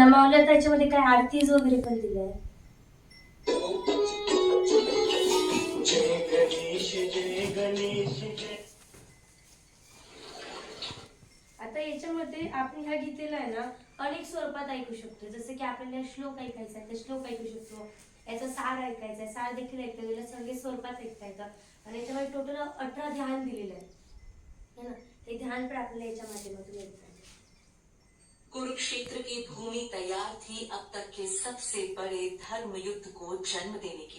ना माऊल्या त्याच्यामध्ये काय आरतीज वगैरे पण दिल्या. जय गणेश जय गणेश जय. आता याच्यामध्ये आपण ह्या गीतेला आहे ना अनेक स्वरूपात ऐकू शकतो. जसं की आपल्याला श्लोक ऐकायचा आहे तर श्लोक ऐकू शकतो, याचा सार ऐकायचा आहे, सार देखील ऐकता येईल, सगळे स्वरूपात ऐकता येतात. आणि याच्यामध्ये टोटल 18 ध्यान दिलेले आहे ना, हे ध्यान पण आपल्याला याच्या माध्यमातून ऐकता येईल. कुरुक्षेत्र की भूमि तैयार थी अब तक के सबसे बड़े धर्म युद्ध को जन्म देने के